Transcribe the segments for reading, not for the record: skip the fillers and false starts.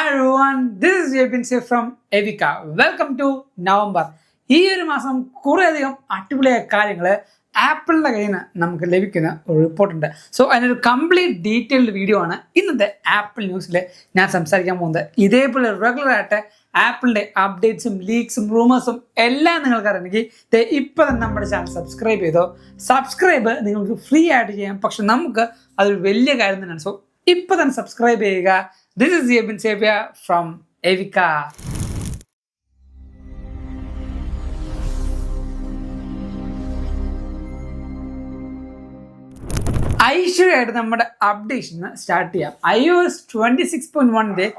Hi everyone, this is Jebin Sef from Evika. Welcome to November. ഈ ഒരു മാസം കുറേയധികം അടിപൊളിയായ കാര്യങ്ങൾ ആപ്പിളിൻ്റെ കയ്യിൽ നിന്ന് നമുക്ക് ലഭിക്കുന്ന ഒരു റിപ്പോർട്ടുണ്ട്. സോ അതിനൊരു കംപ്ലീറ്റ് ഡീറ്റെയിൽഡ് വീഡിയോ ആണ് ഇന്നത്തെ ആപ്പിൾ ന്യൂസിൽ ഞാൻ സംസാരിക്കാൻ പോകുന്നത്. ഇതേപോലെ റെഗുലറായിട്ട് ആപ്പിളിൻ്റെ അപ്ഡേറ്റ്സും ലീക്സും റൂമേഴ്സും എല്ലാം നിങ്ങൾക്ക് അറിയണമെങ്കിൽ ഇപ്പോൾ തന്നെ നമ്മുടെ ചാനൽ സബ്സ്ക്രൈബ് ചെയ്തോ. സബ്സ്ക്രൈബ് നിങ്ങൾക്ക് ഫ്രീ ആയിട്ട് ചെയ്യാം, പക്ഷെ നമുക്ക് അതൊരു വലിയ കാര്യം തന്നെയാണ്. സോ ഇപ്പോൾ തന്നെ സബ്സ്ക്രൈബ് ചെയ്യുക. This is Jebin Xavier from Evika. ഐശ്വര്യമായിട്ട് നമ്മുടെ അപ്ഡേഷൻ സ്റ്റാർട്ട് ചെയ്യാം. iOS 26.1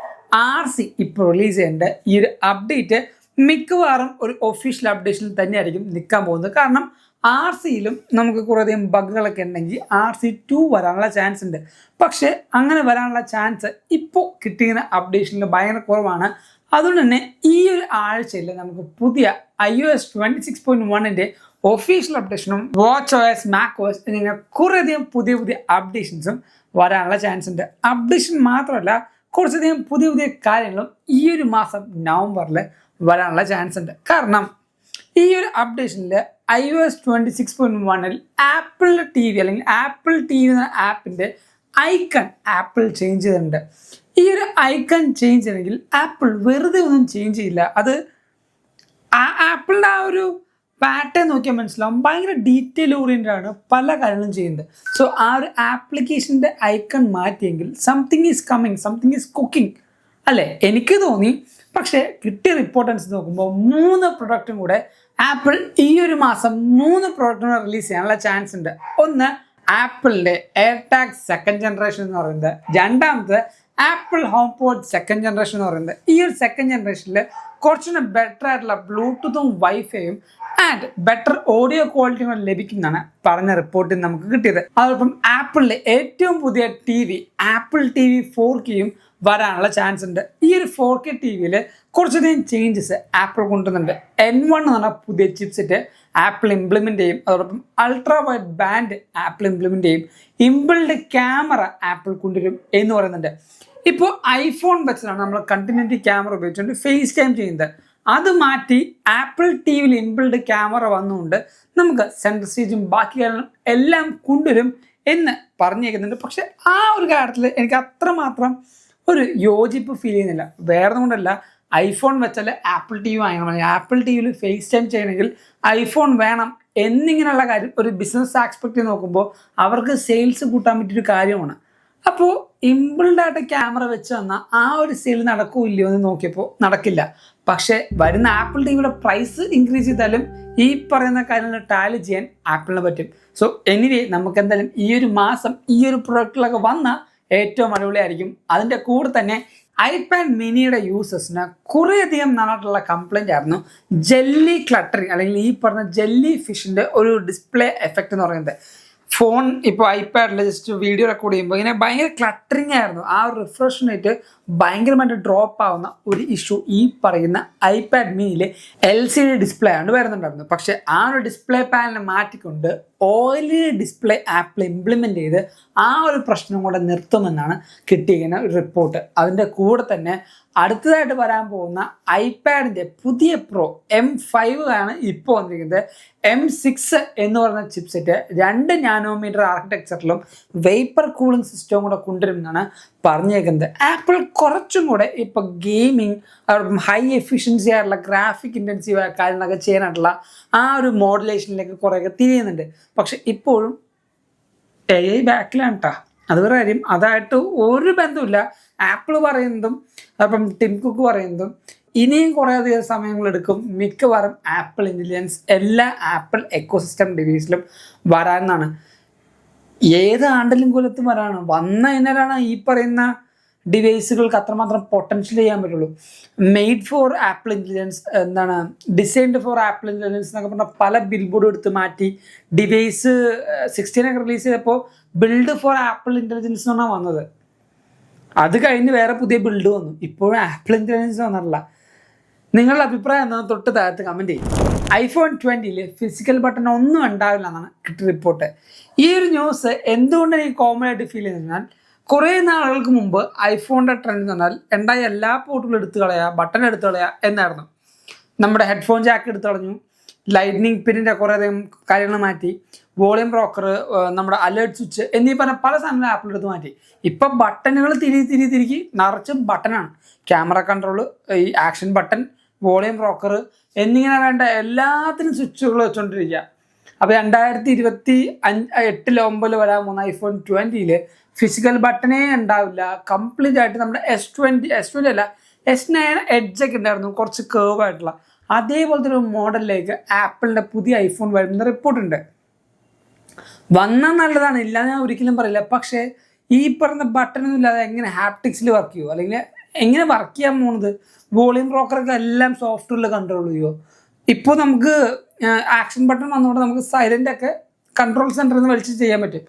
RC ഇപ്പോൾ റിലീസ് ചെയ്യേണ്ട ഈ ഒരു അപ്ഡേറ്റ് മിക്കവാറും ഒരു ഒഫീഷ്യൽ അപ്ഡേഷനിൽ തന്നെയായിരിക്കും നിൽക്കാൻ പോകുന്നത്. കാരണം RCയിലും നമുക്ക് കുറേയധികം ബഗ്ഗുകളൊക്കെ ഉണ്ടെങ്കിൽ RC2 വരാനുള്ള ചാൻസ് ഉണ്ട്. പക്ഷേ അങ്ങനെ വരാനുള്ള ചാൻസ് ഇപ്പോൾ കിട്ടിയിരുന്ന അപ്ഡേഷനിൽ ഭയങ്കര കുറവാണ്. അതുകൊണ്ട് തന്നെ ഈ ഒരു ആഴ്ചയിൽ നമുക്ക് പുതിയ iOS 26.1 ഒഫീഷ്യൽ അപ്ഡേഷനും watchOS, macOS എന്നിങ്ങനെ കുറേയധികം പുതിയ അപ്ഡേഷൻസും വരാനുള്ള ചാൻസ് ഉണ്ട്. അപ്ഡേഷൻ മാത്രമല്ല, കുറച്ചധികം പുതിയ കാര്യങ്ങളും ഈ ഒരു മാസം നവംബറിൽ വരാനുള്ള ചാൻസ് ഉണ്ട്. കാരണം ഈ ഒരു അപ്ഡേഷനിൽ iOS 26.1 ആപ്പിൾ TV അല്ലെങ്കിൽ ആപ്പിൾ TV എന്ന ആപ്പിൻ്റെ ഐക്കൺ ആപ്പിൾ ചേഞ്ച് ചെയ്തിട്ടുണ്ട്. ഈ ഒരു ഐക്കൺ ചേഞ്ച് ചെയ്യണമെങ്കിൽ ആപ്പിൾ വെറുതെ ഒന്നും ചേഞ്ച് ചെയ്യില്ല. അത് ആപ്പിളിൻ്റെ ആ ഒരു പാറ്റേൺ നോക്കിയാൽ മനസ്സിലാവും. ഭയങ്കര ഡീറ്റെയിൽ ഓറിയൻറ്റഡ് ആണ് പല കാര്യങ്ങളും ചെയ്യുന്നത്. സോ ആ ഒരു ആപ്ലിക്കേഷൻ്റെ ഐക്കൺ മാറ്റിയെങ്കിൽ something is coming, something is cooking അല്ലേ, എനിക്ക് തോന്നി. പക്ഷേ കിട്ടിയ റിപ്പോർട്ടൻസ് നോക്കുമ്പോൾ 3 പ്രൊഡക്റ്റും കൂടെ ആപ്പിൾ ഈ ഒരു മാസം 3 പ്രൊഡക്റ്റും കൂടെ റിലീസ് ചെയ്യാനുള്ള ചാൻസ് ഉണ്ട്. ഒന്ന് ആപ്പിളിൻ്റെ എയർടാഗ് സെക്കൻഡ് ജനറേഷൻ എന്ന് പറയുന്നത്, രണ്ടാമത് apple home pod second generation എന്ന് പറയുന്നത്. ഈ ഒരു സെക്കൻഡ് ജനറേഷനിൽ കുറച്ചുകൂടെ ബെറ്റർ ആയിട്ടുള്ള ബ്ലൂടൂത്തും വൈഫൈയും ആൻഡ് ബെറ്റർ ഓഡിയോ ക്വാളിറ്റിയും കൂടെ ലഭിക്കുന്നതാണ് പറഞ്ഞ റിപ്പോർട്ടിൽ നമുക്ക് കിട്ടിയത്. അതോടൊപ്പം ആപ്പിളിലെ ഏറ്റവും പുതിയ TV ആപ്പിൾ TV 4Kയും വരാനുള്ള ചാൻസ് ഉണ്ട്. ഈ ഒരു 4K TVയിൽ കുറച്ചധികം ചേഞ്ചസ് ആപ്പിൾ കൊണ്ടുവരുന്നുണ്ട്. N1 എന്ന് പറഞ്ഞാൽ പുതിയ ചിപ്സെറ്റ് ആപ്പിൾ ഇംപ്ലിമെൻ്റ് ചെയ്യും. അതോടൊപ്പം ultra wide band apple implement ചെയ്യും. ഇംബിൾഡ് ക്യാമറ ആപ്പിൾ കൊണ്ടുവരും എന്ന് പറയുന്നുണ്ട്. ഇപ്പോൾ ഐഫോൺ വെച്ചിലാണ് നമ്മൾ കണ്ടിന്യൂറ്റി ക്യാമറ ഉപയോഗിച്ചുകൊണ്ട് ഫേസ് ടൈം ചെയ്യുന്നത്. അത് മാറ്റി ആപ്പിൾ TVയിൽ ഇൻബിൾഡ് ക്യാമറ വന്നുകൊണ്ട് നമുക്ക് സെൻട്രൽ സ്റ്റേജും ബാക്കി കാര്യങ്ങളും എല്ലാം കൊണ്ടുവരും എന്ന് പറഞ്ഞേക്കുന്നുണ്ട്. പക്ഷെ ആ ഒരു കാര്യത്തിൽ എനിക്ക് അത്രമാത്രം ഒരു യോജിപ്പ് ഫീൽ ചെയ്യുന്നില്ല. വേറെ കൊണ്ടല്ല, ഐഫോൺ വെച്ചാൽ ആപ്പിൾ TV വാങ്ങണം, ആപ്പിൾ TVയിൽ ഫേസ് ടൈം ചെയ്യണമെങ്കിൽ ഐഫോൺ വേണം എന്നിങ്ങനെയുള്ള കാര്യം ഒരു ബിസിനസ് ആസ്പെക്റ്റ് നോക്കുമ്പോൾ അവർക്ക് സെയിൽസ് കൂട്ടാൻ പറ്റിയൊരു കാര്യമാണ്. അപ്പോൾ ഇംബിൾഡായിട്ട് ക്യാമറ വെച്ച് വന്നാൽ ആ ഒരു സെയിൽ നടക്കില്ലയോ എന്ന് നോക്കിയപ്പോൾ നടക്കില്ല. പക്ഷേ വരുന്ന ആപ്പിൾ TVയുടെ പ്രൈസ് ഇൻക്രീസ് ചെയ്താലും ഈ പറയുന്ന കാര്യങ്ങൾ ടാലി ചെയ്യാൻ ആപ്പിളിന് പറ്റും. സോ എനിവേ നമുക്ക് എന്തായാലും ഈ ഒരു മാസം ഈ ഒരു പ്രൊഡക്റ്റിലൊക്കെ വന്നാൽ ഏറ്റവും അടിപൊളിയായിരിക്കും. അതിൻ്റെ കൂടെ തന്നെ ഐപാഡ് മിനിയുടെ യൂസേഴ്സിന് കുറേയധികം നാളായിട്ടുള്ള കംപ്ലൈൻ്റ് ആയിരുന്നു ജെല്ലി ക്ലട്ടറിങ് അല്ലെങ്കിൽ ഈ പറഞ്ഞ ജെല്ലി ഫിഷിൻ്റെ ഒരു ഡിസ്പ്ലേ എഫക്റ്റ് എന്ന് പറയുന്നത്. ഫോൺ ഇപ്പോൾ ഐപാഡിൽ ജസ്റ്റ് വീഡിയോ റെക്കോർഡ് ചെയ്യുമ്പോൾ ഇങ്ങനെ ഭയങ്കര ക്ലട്ടറിങ് ആയിരുന്നു. ആ ഒരു റിഫ്രഷ് റേറ്റ് ഭയങ്കരമായിട്ട് ഡ്രോപ്പ് ആവുന്ന ഒരു ഇഷ്യൂ ഈ പറയുന്ന ഐപാഡ് മിനിയിൽ LCD ഡിസ്പ്ലേ ആണ്ട് വരുന്നുണ്ടായിരുന്നു. പക്ഷേ ആ ഒരു ഡിസ്പ്ലേ പാനൽ മാറ്റിക്കൊണ്ട് OLED ഡിസ്പ്ലേ ആപ്പിൾ ഇംപ്ലിമെൻ്റ് ചെയ്ത് ആ ഒരു പ്രശ്നം കൂടെ നിർത്തുമെന്നാണ് കിട്ടിയിരിക്കുന്ന ഒരു റിപ്പോർട്ട്. അതിൻ്റെ കൂടെ തന്നെ അടുത്തതായിട്ട് വരാൻ പോകുന്ന ഐപാഡിൻ്റെ പുതിയ പ്രോ M5 ആണ് ഇപ്പോൾ വന്നിരിക്കുന്നത്. M6 എന്ന് പറയുന്ന ചിപ്സെറ്റ് 2 നാനോമീറ്റർ ആർക്കിടെക്ചറിലും വേപ്പർ കൂളിംഗ് സിസ്റ്റവും കൂടെ കൊണ്ടുവരുമെന്നാണ് പറഞ്ഞേക്കുന്നത്. ആപ്പിൾ കുറച്ചും കൂടെ ഇപ്പോൾ ഗെയിമിങ്, ഹൈ എഫിഷ്യൻസി ആയിട്ടുള്ള ഗ്രാഫിക് ഇൻറ്റൻസീവ് ആയ കാര്യങ്ങളൊക്കെ ചെയ്യാനായിട്ടുള്ള ആ ഒരു മോഡുലേഷനിലേക്ക് കുറേയൊക്കെ തിരിയുന്നുണ്ട്. പക്ഷെ ഇപ്പോഴും AI ബാക്കിലാണ് കേട്ടോ. അത് വേറെ കാര്യം, അതായിട്ട് ഒരു ബന്ധമില്ല. ആപ്പിൾ പറയുന്നതും അപ്പം ടിം കുക്ക് പറയുന്നതും ഇനിയും കുറേയധികം സമയങ്ങളെടുക്കും. മിക്കവാറും ആപ്പിൾ ഇൻ്റലിജൻസ് എല്ലാ ആപ്പിൾ എക്കോസിസ്റ്റം ഡിവൈസിലും വരാമെന്നാണ്. ഏത് ആണ്ടിലും കൊല്ലത്തും വരാണ് വന്ന കഴിഞ്ഞാലാണ് ഈ പറയുന്ന ഡിവൈസുകൾക്ക് അത്രമാത്രം പൊട്ടൻഷ്യൽ ചെയ്യാൻ പറ്റുള്ളൂ. മെയ്ഡ് ഫോർ ആപ്പിൾ ഇൻ്റലിജൻസ്, എന്താണ് ഡിസൈൻഡ് ഫോർ ആപ്പിൾ ഇൻ്റലിജൻസ് എന്നൊക്കെ പറഞ്ഞാൽ പല ബിൽ ബോർഡും എടുത്ത് മാറ്റി ഡിവൈസ് 16 റിലീസ് ചെയ്തപ്പോൾ ബിൽഡ് ഫോർ ആപ്പിൾ ഇൻ്റലിജൻസ് എന്നാണ് വന്നത്. അത് കഴിഞ്ഞ് വേറെ പുതിയ ബിൽഡ് വന്നു. ഇപ്പോഴും ആപ്പിൾ ഇൻ്റലിജൻസ് വന്നിട്ടില്ല. നിങ്ങളുടെ അഭിപ്രായം എന്താണ് തൊട്ട് താഴത്ത് കമൻറ്റ് ചെയ്യും. iPhone 20 ഫിസിക്കൽ ബട്ടൺ ഒന്നും ഉണ്ടാവില്ല എന്നാണ് കിട്ടിയ റിപ്പോർട്ട്. ഈ ഒരു ന്യൂസ് എന്തുകൊണ്ട് എനിക്ക് കോമൺ ആയിട്ട് ഫീൽ ചെയ്യുന്നതിനാൽ കുറേ നാളുകൾക്ക് മുമ്പ് ഐഫോണിൻ്റെ ട്രെൻഡ് എന്ന് പറഞ്ഞാൽ ഉണ്ടായ എല്ലാ പോർട്ടുകളും എടുത്തു കളയുക, ബട്ടൺ എടുത്തു കളയുക എന്നായിരുന്നു. നമ്മുടെ ഹെഡ്ഫോൺ ജാക്ക് എടുത്തു കളഞ്ഞു, ലൈറ്റ്നിങ് പിന്നിൻ്റെ കുറേയധികം കാര്യങ്ങൾ മാറ്റി, വോളിയം ബ്രോക്കർ, നമ്മുടെ അലേർട്ട് സ്വിച്ച് എന്നീ പറഞ്ഞ പല സാധനങ്ങളും ആപ്പിൾ എടുത്ത് മാറ്റി. ഇപ്പം ബട്ടണുകൾ തിരികെ നിറച്ചും ബട്ടനാണ്. ക്യാമറ കൺട്രോൾ, ഈ ആക്ഷൻ ബട്ടൺ, വോളിയം ബ്രോക്കർ എന്നിങ്ങനെ വേണ്ട എല്ലാത്തിനും സ്വിച്ചുകൾ വെച്ചുകൊണ്ടിരിക്കുക. അപ്പോൾ 2028-9 വരാൻ പോകുന്ന ഐഫോൺ 20 ഫിസിക്കൽ ബട്ടണേ ഉണ്ടാവില്ല. കംപ്ലീറ്റ് ആയിട്ട് നമ്മുടെ S20 അല്ല S9 എഡ്ജൊക്കെ ഉണ്ടായിരുന്നു, കുറച്ച് കേർവ് ആയിട്ടുള്ള അതേപോലത്തെ ഒരു മോഡലിലേക്ക് ആപ്പിളിൻ്റെ പുതിയ ഐഫോൺ വരുന്ന റിപ്പോർട്ടുണ്ട്. വന്നാൽ നല്ലതാണ്, ഇല്ല ഞാൻ ഒരിക്കലും പറയില്ല. പക്ഷേ ഈ പറഞ്ഞ ബട്ടണൊന്നും ഇല്ലാതെ എങ്ങനെ ഹാപ്റ്റിക്സിൽ വർക്ക് ചെയ്യുമോ, അല്ലെങ്കിൽ എങ്ങനെ വർക്ക് ചെയ്യാൻ പോകുന്നത്? വോളിയം ബ്രോക്കറൊക്കെ എല്ലാം സോഫ്റ്റ്വെയറിൽ കൺട്രോൾ ചെയ്യുമോ? ഇപ്പോൾ നമുക്ക് ആക്ഷൻ ബട്ടൺ വന്നുകൊണ്ട് നമുക്ക് സൈലൻ്റൊക്കെ കൺട്രോൾ സെൻറ്ററിൽ നിന്ന് വലിച്ച് ചെയ്യാൻ പറ്റും.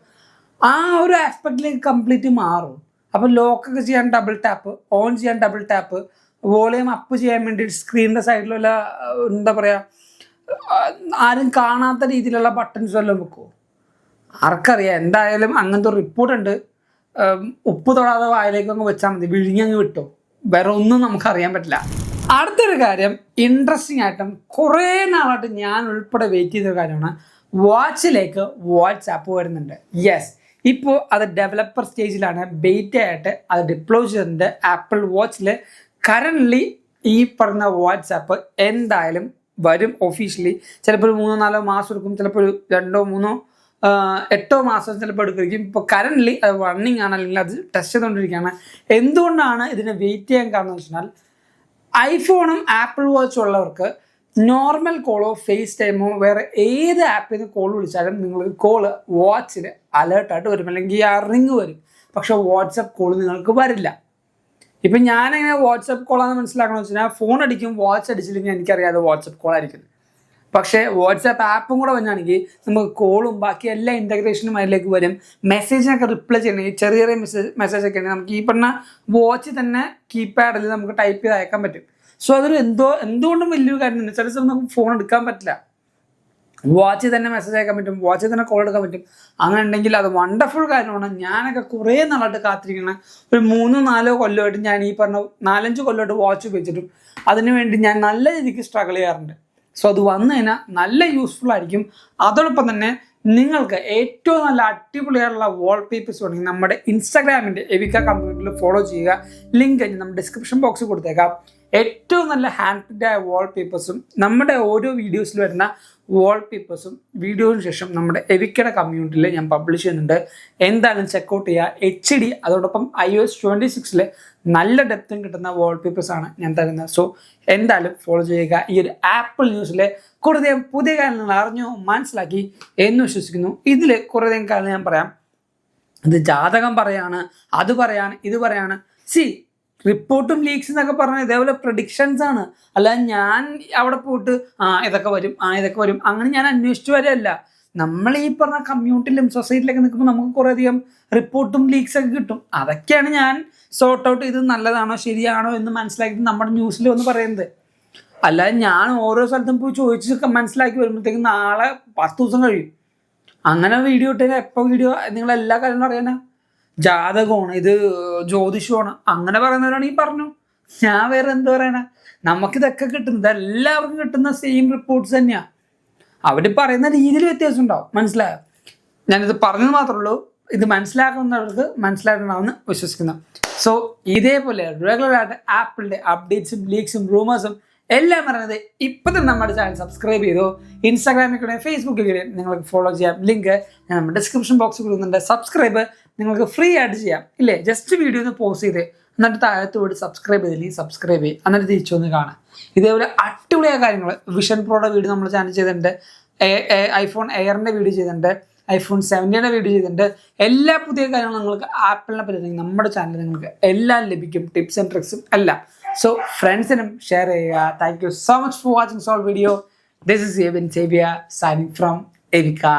ആ ഒരു ആസ്പെക്റ്റിലേക്ക് കംപ്ലീറ്റ് മാറും. അപ്പോൾ ലോക്കൊക്കെ ചെയ്യാൻ ഡബിൾ ടാപ്പ്, ഓൺ ചെയ്യാൻ ഡബിൾ ടാപ്പ്, വോളിയം അപ്പ് ചെയ്യാൻ വേണ്ടി സ്ക്രീനിൻ്റെ സൈഡിലുള്ള എന്താ പറയുക, ആരും കാണാത്ത രീതിയിലുള്ള ബട്ടൺസ് വല്ലതും വെക്കുമോ? ആർക്കറിയാം. എന്തായാലും അങ്ങനത്തെ ഒരു റിപ്പോർട്ടുണ്ട്. ഉപ്പ് തൊടാതെ വായിലേക്ക് അങ്ങ് വെച്ചാൽ മതി, വിഴിഞ്ഞങ്ങ് വിട്ടോ, വേറെ ഒന്നും നമുക്കറിയാൻ പറ്റില്ല. അടുത്തൊരു കാര്യം, ഇൻട്രസ്റ്റിംഗ് ആയിട്ടും കുറേ നാളായിട്ട് ഞാൻ ഉൾപ്പെടെ വെയിറ്റ് ചെയ്തൊരു കാര്യമാണ്, വാച്ചിലേക്ക് വാട്സാപ്പ് വരുന്നുണ്ട്. യെസ്, ഇപ്പോൾ അത് ഡെവലപ്പർ സ്റ്റേജിലാണ്. ബെയ്റ്റ ആയിട്ട് അത് ഡിപ്ലോയ് ചെയ്തിട്ടുണ്ട് ആപ്പിൾ വാച്ചിൽ. കറൻ്റ്ലി ഈ പറഞ്ഞ വാട്സാപ്പ് എന്തായാലും വരും ഒഫീഷ്യലി. ചിലപ്പോൾ ഒരു 3-4 മാസം എടുക്കും, ചിലപ്പോൾ ഒരു 2-8 മാസം ചിലപ്പോൾ എടുക്കുമായിരിക്കും. ഇപ്പോൾ കറൻ്റ്ലി അത് റണ്ണിങ് ആണ്, അല്ലെങ്കിൽ അത് ടെസ്റ്റ് ചെയ്തുകൊണ്ടിരിക്കുകയാണ്. എന്തുകൊണ്ടാണ് ഇതിനെ വെയിറ്റ് ചെയ്യാൻ കാരണം എന്ന് വെച്ചാൽ, ഐഫോണും ആപ്പിൾ വാച്ചും ഉള്ളവർക്ക് നോർമൽ കോളോ ഫേസ് ടൈമോ വേറെ ഏത് ആപ്പിൽ നിന്ന് കോൾ വിളിച്ചാലും നിങ്ങൾക്ക് കോള് വാച്ചിൽ അലേർട്ടായിട്ട് വരും, അല്ലെങ്കിൽ ആ റിങ് വരും. പക്ഷേ വാട്സപ്പ് കോൾ നിങ്ങൾക്ക് വരില്ല. ഇപ്പം ഞാനെങ്ങനെ വാട്സപ്പ് കോളാണെന്ന് മനസ്സിലാക്കണമെന്ന് വെച്ചാൽ, ഫോൺ അടിക്കും, വാച്ച് അടിച്ചില്ലെങ്കിൽ എനിക്കറിയാതെ വാട്സപ്പ് കോൾ ആയിരിക്കും. പക്ഷേ വാട്സാപ്പ് ആപ്പും കൂടെ വന്നാണെങ്കിൽ നമുക്ക് കോളും ബാക്കി എല്ലാ ഇൻ്റഗ്രേഷനും അതിലേക്ക് വരും. മെസ്സേജിനൊക്കെ റിപ്ലൈ ചെയ്യണമെങ്കിൽ ചെറിയ മെസ്സേജൊക്കെ ആണെങ്കിൽ നമുക്ക് ഈ പറഞ്ഞ വാച്ച് തന്നെ കീപാഡിൽ നമുക്ക് ടൈപ്പ് ചെയ്ത് അയക്കാൻ പറ്റും. സോ അതൊരു എന്തുകൊണ്ടും വലിയൊരു കാര്യം തന്നെ. ചില സമയം നമുക്ക് ഫോൺ എടുക്കാൻ പറ്റില്ല, വാച്ചിൽ തന്നെ മെസ്സേജ് അയക്കാൻ പറ്റും, വാച്ചിൽ തന്നെ കോൾ എടുക്കാൻ പറ്റും. അങ്ങനെ ഉണ്ടെങ്കിൽ അത് വണ്ടർഫുൾ കാര്യമാണ്. ഞാനൊക്കെ കുറേ നാളായിട്ട് കാത്തിരിക്കണം. ഒരു 3-4 കൊല്ലമായിട്ട് ഞാൻ ഈ പറഞ്ഞ 4-5 കൊല്ലമായിട്ട് വാച്ച് ഉപയോഗിച്ചിട്ടും അതിനുവേണ്ടി ഞാൻ നല്ല രീതിക്ക് സ്ട്രഗിൾ ചെയ്യാറുണ്ട്. സോ അത് വന്നു കഴിഞ്ഞാൽ നല്ല യൂസ്ഫുൾ ആയിരിക്കും. അതോടൊപ്പം തന്നെ നിങ്ങൾക്ക് ഏറ്റവും നല്ല അടിപൊളിയായിട്ടുള്ള വാൾപേപ്പേഴ്സ് വേണമെങ്കിൽ നമ്മുടെ ഇൻസ്റ്റാഗ്രാമിൻ്റെ എവിക്ക കമ്മ്യൂണിറ്റിയിൽ ഫോളോ ചെയ്യുക. ലിങ്ക് നമ്മുടെ ഡിസ്ക്രിപ്ഷൻ ബോക്സിൽ കൊടുത്തേക്കാം. ഏറ്റവും നല്ല ഹാൻഡ് പ്രിൻ്റായ വാൾപേപ്പേഴ്സും നമ്മുടെ ഓരോ വീഡിയോസിൽ വരുന്ന വാൾപേപ്പേഴ്സും വീഡിയോയ്ക്ക് ശേഷം നമ്മുടെ എവിക്കയുടെ കമ്മ്യൂണിറ്റിയിൽ ഞാൻ പബ്ലിഷ് ചെയ്യുന്നുണ്ട്. എന്തായാലും ചെക്കൗട്ട് ചെയ്യുക. HD അതോടൊപ്പം iOS 26 നല്ല ഡെപ്തും കിട്ടുന്ന വാൾപേപ്പേഴ്സാണ് ഞാൻ തരുന്നത്. സോ എന്തായാലും ഫോളോ ചെയ്യുക. ഈ ഒരു ആപ്പിൾ ന്യൂസിലെ കുറേയധികം പുതിയ കാര്യങ്ങൾ അറിഞ്ഞു മനസ്സിലാക്കി എന്ന് വിശ്വസിക്കുന്നു. ഇതിൽ കുറേയധികം കാര്യങ്ങൾ ഞാൻ പറയാം. ഇത് ജാതകം പറയാണ്, അത് പറയാണ്, ഇത് പറയാണ്. റിപ്പോർട്ടും ലീക്സ് എന്നൊക്കെ പറഞ്ഞാൽ ഇതേപോലെ പ്രഡിക്ഷൻസ് ആണ്. അല്ലാതെ ഞാൻ അവിടെ പോയിട്ട് ഇതൊക്കെ വരും, ഇതൊക്കെ വരും അങ്ങനെ ഞാൻ അന്വേഷിച്ചു വരെയല്ല. നമ്മൾ ഈ പറഞ്ഞ കമ്മ്യൂണിറ്റിയിലും സൊസൈറ്റിയിലൊക്കെ നിൽക്കുമ്പോൾ നമുക്ക് കുറേയധികം റിപ്പോർട്ടും ലീക്സൊക്കെ കിട്ടും. അതൊക്കെയാണ് ഞാൻ സോർട്ട് ഔട്ട് ചെയ്ത് നല്ലതാണോ ശരിയാണോ എന്ന് മനസ്സിലാക്കിയിട്ട് നമ്മുടെ ന്യൂസിൽ ഒന്ന് പറയുന്നത്. അല്ലാതെ ഞാൻ ഓരോ സ്ഥലത്തും പോയി ചോദിച്ച് മനസ്സിലാക്കി വരുമ്പോഴത്തേക്കും നാളെ 10 ദിവസം കഴിയും. അങ്ങനെ വീഡിയോ ഇട്ടതിന് എപ്പോൾ വീഡിയോ നിങ്ങളെല്ലാ കാര്യങ്ങളും അറിയാനാ? ജാതകമാണ്, ഇത് ജ്യോതിഷമാണ് അങ്ങനെ പറയുന്നവരാണെങ്കിൽ പറഞ്ഞു. ഞാൻ വേറെ എന്ത് പറയാനാ? നമുക്കിതൊക്കെ കിട്ടുന്നത് എല്ലാവർക്കും കിട്ടുന്ന സെയിം റിപ്പോർട്ട്സ് തന്നെയാണ്. അവർ പറയുന്ന രീതിയിൽ വ്യത്യാസം ഉണ്ടാവും. മനസ്സിലായോ? ഞാനിത് പറഞ്ഞത് മാത്രമേ ഉള്ളൂ. ഇത് മനസ്സിലാക്കുന്നവർക്ക് മനസ്സിലാക്കണമെന്ന് വിശ്വസിക്കുന്നു. സോ ഇതേപോലെ റെഗുലറായിട്ട് ആപ്പിളിൻ്റെ അപ്ഡേറ്റ്സും ലീക്സും റൂമേഴ്സും എല്ലാം പറയുന്നത് ഇപ്പം തന്നെ നമ്മുടെ ചാനൽ സബ്സ്ക്രൈബ് ചെയ്തോ. ഇൻസ്റ്റാഗ്രാമിൽ കൂടെ ഫേസ്ബുക്കിൽ കൂടെ നിങ്ങൾക്ക് ഫോളോ ചെയ്യാം. ലിങ്ക് ഞാൻ നമ്മുടെ ഡിസ്ക്രിപ്ഷൻ ബോക്സിൽ കൊടുക്കുന്നുണ്ട്. സബ്സ്ക്രൈബ് നിങ്ങൾക്ക് ഫ്രീ ആയിട്ട് ചെയ്യാം. ഇല്ലേ, ജസ്റ്റ് വീഡിയോ ഒന്ന് പോസ് ചെയ്ത് എന്നിട്ട് താഴത്ത് പോയിട്ട് സബ്സ്ക്രൈബ് ചെയ്തില്ലെങ്കിൽ സബ്സ്ക്രൈബ് ചെയ്യും, എന്നിട്ട് തിരിച്ചൊന്ന് കാണാം. ഇതേപോലെ അടിപൊളിയായ കാര്യങ്ങൾ വിഷൻ പ്രോയുടെ വീഡിയോ നമ്മൾ ചാനൽ ചെയ്തിട്ടുണ്ട്, ഐഫോൺ എയറിൻ്റെ വീഡിയോ ചെയ്തിട്ടുണ്ട്, iPhone 17 വീഡിയോ ചെയ്തിട്ടുണ്ട്. എല്ലാ പുതിയ കാര്യങ്ങളും നിങ്ങൾക്ക് ആപ്പിളിനെ പറ്റി നമ്മുടെ ചാനലിൽ നിങ്ങൾക്ക് എല്ലാം ലഭിക്കും, ടിപ്സ് ആൻഡ് ട്രിക്സും എല്ലാം. സോ ഫ്രണ്ട്സിനും ഷെയർ ചെയ്യുക. Thank you so much for watching സോൾ video. This is Evin Xavier signing from Evica.